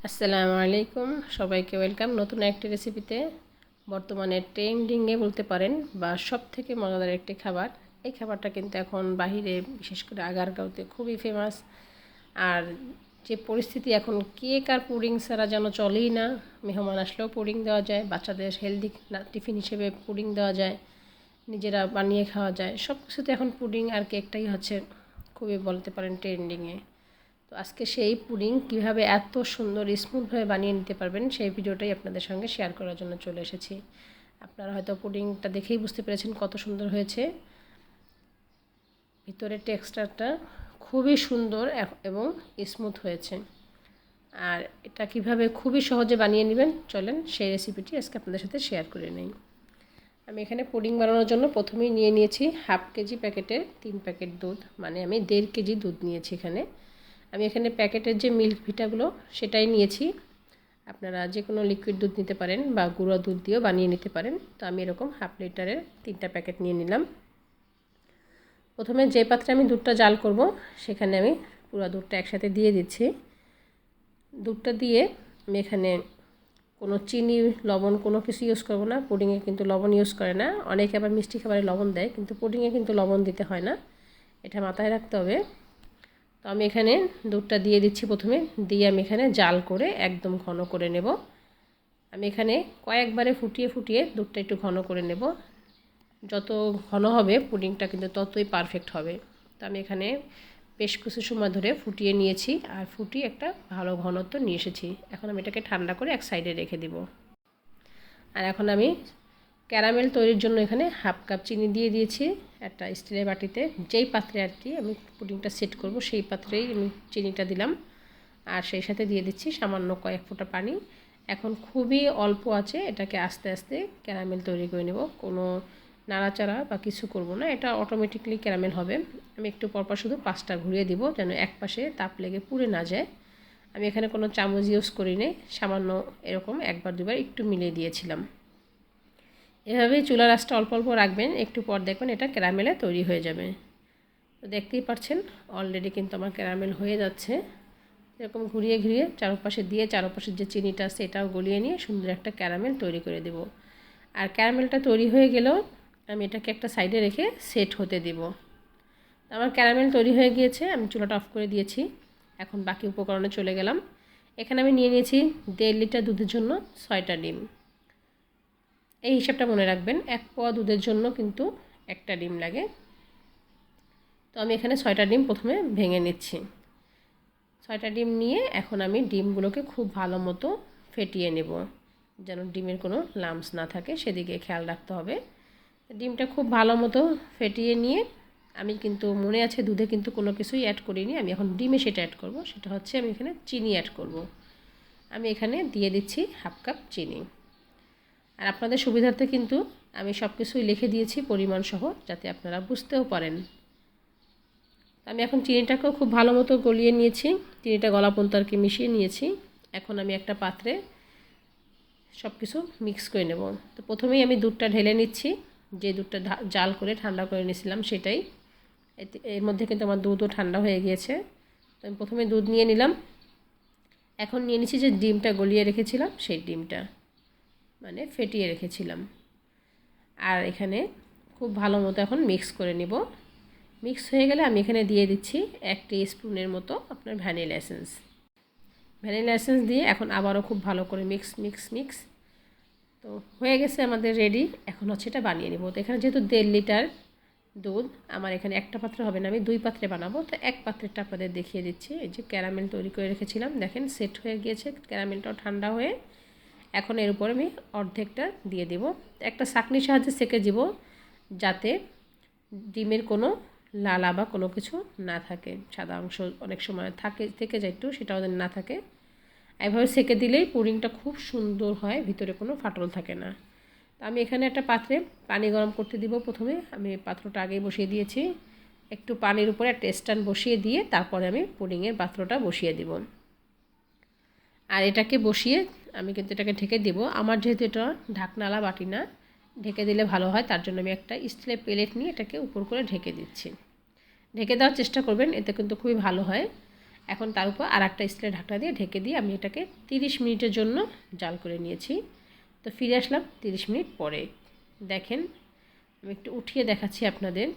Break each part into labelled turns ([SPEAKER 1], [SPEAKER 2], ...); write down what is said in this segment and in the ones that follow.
[SPEAKER 1] আসসালামু আলাইকুম, সবাইকে ওয়েলকাম নতুন একটি রেসিপিতে। বর্তমানে ট্রেন্ডিংয়ে বলতে পারেন বা সব থেকে মজাদার একটি খাবার। এই খাবারটা কিন্তু এখন বাহিরে, বিশেষ করে আগারগাঁওতে খুবই ফেমাস। আর যে পরিস্থিতি এখন, কেক আর পুডিং ছাড়া যেন চলেই না। মেহমান আসলেও পুডিং দেওয়া যায়, বাচ্চাদের হেলদি টিফিন হিসেবে পুডিং দেওয়া যায়, নিজেরা বানিয়ে খাওয়া যায়। সব কিছুতে এখন পুডিং আর কেকটাই হচ্ছে খুবই বলতে পারেন ট্রেন্ডিংয়ে। তো আজকে সেই পুডিং কীভাবে এত সুন্দর স্মুথভাবে বানিয়ে নিতে পারবেন সেই ভিডিওটাই আপনাদের সঙ্গে শেয়ার করার জন্য চলে এসেছি। আপনারা হয়তো পুডিংটা দেখেই বুঝতে পেরেছেন কত সুন্দর হয়েছে। ভিতরের টেক্সচারটা খুবই সুন্দর এবং স্মুথ হয়েছে। আর এটা কিভাবে খুবই সহজে বানিয়ে নেবেন, চলেন সেই রেসিপিটি আজকে আপনাদের সাথে শেয়ার করে নিই। আমি এখানে পুডিং বানানোর জন্য প্রথমেই নিয়ে নিয়েছি হাফ কেজি প্যাকেটের 3 প্যাকেট দুধ, মানে আমি 1.5 কেজি দুধ নিয়েছি। আমি এখানে প্যাকেটের যে মিল্ক ভিটাগুলো সেটাই নিয়েছি। আপনারা যে কোনো লিকুইড দুধ নিতে পারেন বা গুঁড়া দুধ দিয়েও বানিয়ে নিতে পারেন। তো আমি এরকম হাফ লিটারের 3টা প্যাকেট নিয়ে নিলাম। প্রথমে যে পাত্রে আমি দুধটা জাল করব সেখানে আমি পুরো দুধটা একসাথে দিয়ে দিচ্ছি। দুধটা দিয়ে আমি এখানে কোনো চিনি, লবণ কোনো কিছু ইউজ করব না। পুডিংয়ে কিন্তু লবণ ইউজ করে না, অনেকে আবার মিষ্টি খাবারে লবণ দেয়, কিন্তু পুডিংয়ে কিন্তু লবণ দিতে হয় না, এটা মাথায় রাখতে হবে। তো আমি এখানে দুধটা দিয়ে দিচ্ছি প্রথমে, দিয়ে আমি এখানে জাল করে একদম ঘন করে নেব। আমি এখানে কয়েকবারে ফুটিয়ে ফুটিয়ে দুধটা একটু ঘন করে নেব। যত ঘন হবে পুডিংটা কিন্তু ততই পারফেক্ট হবে। তো আমি এখানে বেশ কিছু সময় ধরে ফুটিয়ে নিয়েছি আর ফুটিয়ে একটা ভালো ঘনত্ব নিয়ে এসেছি। এখন আমি এটাকে ঠান্ডা করে এক সাইডে রেখে দিব। আর এখন আমি ক্যারামেল তৈরির জন্য এখানে হাফ কাপ চিনি দিয়ে দিয়েছি একটা স্টিলের বাটিতে। যেই পাত্রে আর কি আমি পুডিংটা সেট করব সেই পাত্রেই আমি চিনিটা দিলাম। আর সেই সাথে দিয়ে দিচ্ছি সামান্য কয়েক ফোঁটা পানি। এখন খুবই অল্প আছে, এটাকে আস্তে আস্তে ক্যারামেল তৈরি করে নেব। কোনো নাড়াচাড়া বা কিছু করব না, এটা অটোমেটিকলি ক্যারামেল হবে। আমি একটু পরপর শুধু পাঁচটা ঘুরিয়ে দিব যেন এক পাশে তাপ লেগে পুড়ে না যায়। আমি এখানে কোনো চামচ ইউজ করিনি, সামান্য এরকম একবার দুবার একটু মিলিয়ে দিয়েছিলাম। এভাবেই চুলার আঁচটা অল্প অল্প রাখবেন, একটু পর দেখবেন এটা ক্যারামেলে তৈরি হয়ে যাবে। তো দেখতেই পাচ্ছেন অলরেডি কিন্তু আমার ক্যারামেল হয়ে যাচ্ছে। এরকম ঘুরিয়ে ঘুরিয়ে চারপাশে দিয়ে চারপাশের যে চিনিটা আছে এটাও গলিয়ে নিয়ে সুন্দর একটা ক্যারামেল তৈরি করে দেব। আর ক্যারামেলটা তৈরি হয়ে গেলেও আমি এটাকে একটা সাইডে রেখে সেট হতে দেব। আমার ক্যারামেল তৈরি হয়ে গিয়েছে, আমি চুলাটা অফ করে দিয়েছি। এখন বাকি উপকরণে চলে গেলাম। এখানে আমি নিয়ে নিয়েছি 1.5 লিটার দুধের জন্য 6টা ডিম। এই হিসাবটা মনে রাখবেন, 1 পোয়া দুধের জন্য কিন্তু একটা ডিম লাগে। তো আমি এখানে 6টা ডিম প্রথমে ভেঙে নিচ্ছি। 6টা ডিম নিয়ে এখন আমি ডিমগুলোকে খুব ভালো মতো ফেটিয়ে নেব, যেন ডিমের কোনো লাম্পস না থাকে সেদিকে খেয়াল রাখতে হবে। ডিমটা খুব ভালো মতো ফেটিয়ে নিয়ে আমি কিন্তু মনে আছে দুধে কিন্তু কোনো কিছুই অ্যাড করিনি, আমি এখন ডিমে সেটা অ্যাড করব। সেটা হচ্ছে আমি এখানে চিনি অ্যাড করব। আমি এখানে দিয়ে দিচ্ছি হাফ কাপ চিনি। আর আপনাদের সুবিধার্থে কিন্তু আমি সব কিছুই লিখে দিয়েছি পরিমাণ সহ, যাতে আপনারা বুঝতেও পারেন। আমি এখন চিনিটাকেও খুব ভালো মতো গলিয়ে নিয়েছি, চিনিটা গলা পর্যন্ত আর কি মিশিয়ে নিয়েছি। এখন আমি একটা পাত্রে সব কিছু মিক্স করে নেব। তো প্রথমেই আমি দুধটা ঢেলে নিচ্ছি, যে দুধটা জাল করে ঠান্ডা করে নিয়েছিলাম সেটাই। এর মধ্যে কিন্তু আমার দুধও ঠান্ডা হয়ে গিয়েছে। তো আমি প্রথমে দুধ নিয়ে নিলাম। এখন নিয়ে নিচ্ছি যে ডিমটা গলিয়ে রেখেছিলাম সেই ডিমটা, মানে ফেটিয়ে রেখেছিলাম। আর এখানে খুব ভালো মতো এখন মিক্স করে নিব। মিক্স হয়ে গেলে আমি এখানে দিয়ে দিচ্ছি 1 টিস্পুনের মতো আপনার ভ্যানিলা এসেন্স দিয়ে এখন আবারও খুব ভালো করে মিক্স। তো হয়ে গেছে আমাদের রেডি। এখন হচ্ছে এটা বানিয়ে নেব। তো এখানে যেহেতু 1.5 লিটার দুধ, আমার এখানে একটা পাত্রে হবে না, আমি 2 পাত্রে বানাবো। তো এক পাত্রেরটা আপনাদের দেখিয়ে দিচ্ছি। এই যে ক্যারামেল তৈরি করে রেখেছিলাম, দেখেন সেট হয়ে গিয়েছে, ক্যারামেলটাও ঠান্ডা হয়ে। এখন এর উপর আমি অর্ধেকটা দিয়ে দেব। একটা ছাঁকনির সাহায্যে সেঁকে দিব, যাতে ডিমের কোনো লালা বা কোনো কিছু না থাকে, সাদা অংশ অনেক সময় থেকে যায় একটু, সেটাও যেন না থাকে। এভাবে সেঁকে দিলেই পুডিংটা খুব সুন্দর হয়, ভিতরে কোনো ফাটল থাকে না। তো আমি এখানে একটা পাত্রে পানি গরম করতে দিব। প্রথমে আমি পাত্রটা আগেই বসিয়ে দিয়েছি, একটু পানির উপরে একটা স্ট্যান্ড বসিয়ে দিয়ে তারপরে আমি পুডিংয়ের পাত্রটা বসিয়ে দিব। আর এটাকে বসিয়ে আমি কিন্তু এটাকে ঢেকে দিব। আমার যেহেতু এটা ঢাকনালা বাটি না, ঢেকে দিলে ভালো হয়, তার জন্য আমি একটা স্টিলের প্লেট নিয়ে এটাকে উপর করে ঢেকে দিচ্ছি। ঢেকে দেওয়ার চেষ্টা করবেন, এতে কিন্তু খুবই ভালো হয়। এখন তার উপর আর একটা স্টিলের ঢাকনা দিয়ে ঢেকে দিয়ে আমি এটাকে 30 মিনিটের জন্য জাল করে নিয়েছি। তো ফিরে আসলাম 30 মিনিট পরে। দেখেন আমি একটু উঠিয়ে দেখাচ্ছি আপনাদের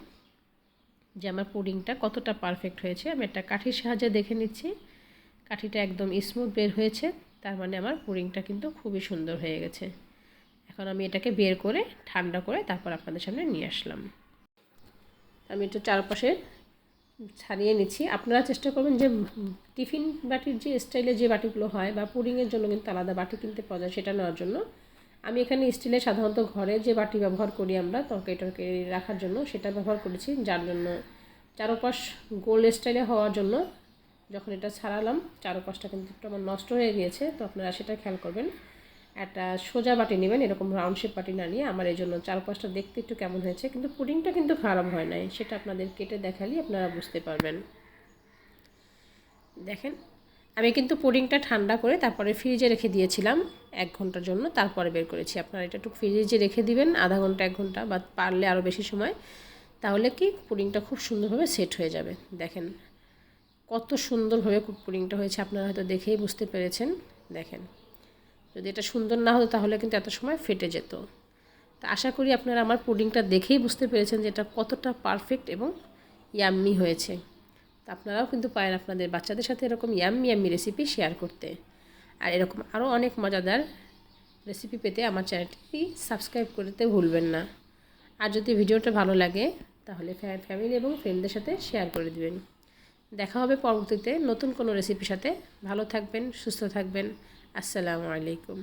[SPEAKER 1] যে আমার পুডিংটা কতটা পারফেক্ট হয়েছে। আমি একটা কাঠির সাহায্যে দেখে নিচ্ছি, কাঠিটা একদম স্মুথ বের হয়েছে, তার মানে আমার পুডিংটা কিন্তু খুবই সুন্দর হয়ে গেছে। এখন আমি এটাকে বের করে ঠান্ডা করে তারপর আপনাদের সামনে নিয়ে আসলাম। আমি একটু চারপাশে ছাড়িয়ে নিচ্ছি। আপনারা চেষ্টা করবেন যে টিফিন বাটির যে স্টাইলে যে বাটিগুলো হয় বা পুডিংয়ের জন্য কিন্তু আলাদা বাটি কিনতে পাওয়া যায়, সেটা নেওয়ার জন্য। আমি এখানে স্টিলের সাধারণত ঘরে যে বাটি ব্যবহার করি আমরা তরকারি রাখার জন্য, সেটা ব্যবহার করেছি, যার জন্য চারপাশ গোল স্টাইলে হওয়ার জন্য যখন এটা ছাড়ালাম চারপাশটা কিন্তু একটু আমার নষ্ট হয়ে গিয়েছে। তো আপনারা সেটা খেয়াল করবেন। একটা সোজা বাটি নেবেন, এরকম রাউন্ড শেপ বাটি না নিয়ে। আমার এই জন্য চারপাশটা দেখতে একটু কেমন হয়েছে, কিন্তু পুডিংটা কিন্তু খারাপ হয় নাই, সেটা আপনাদের কেটে দেখালেই আপনারা বুঝতে পারবেন। দেখেন আমি কিন্তু পুডিংটা ঠান্ডা করে তারপরে ফ্রিজে রেখে দিয়েছিলাম 1 ঘন্টার জন্য, তারপরে বের করেছি। আপনারা এটা একটু ফ্রিজে রেখে দিবেন আধা ঘন্টা 1 ঘন্টা, বা পারলে আরও বেশি সময়, তাহলে কি পুডিংটা খুব সুন্দরভাবে সেট হয়ে যাবে। দেখেন কত সুন্দরভাবে পুডিংটা হয়েছে, আপনারা হয়তো দেখেই বুঝতে পেরেছেন। দেখেন যদি এটা সুন্দর না হতো তাহলে কিন্তু এত সময় ফেটে যেত। তো আশা করি আপনারা আমার পুডিংটা দেখেই বুঝতে পেরেছেন যে এটা কতটা পারফেক্ট এবং ইয়াম্মি হয়েছে। তো আপনারাও কিন্তু পারেন আপনাদের বাচ্চাদের সাথে এরকম ইয়াম্মি ইয়াম্মি রেসিপি শেয়ার করতে। আর এরকম আরও অনেক মজাদার রেসিপি পেতে আমার চ্যানেলটি সাবস্ক্রাইব করতে ভুলবেন না। আর যদি ভিডিওটা ভালো লাগে তাহলে ফ্যামিলি এবং ফ্রেন্ডদের সাথে শেয়ার করে দিবেন। দেখা হবে পরবর্তীতে নতুন কোনো রেসিপির সাথে। ভালো থাকবেন, সুস্থ থাকবেন। আসসালামু আলাইকুম।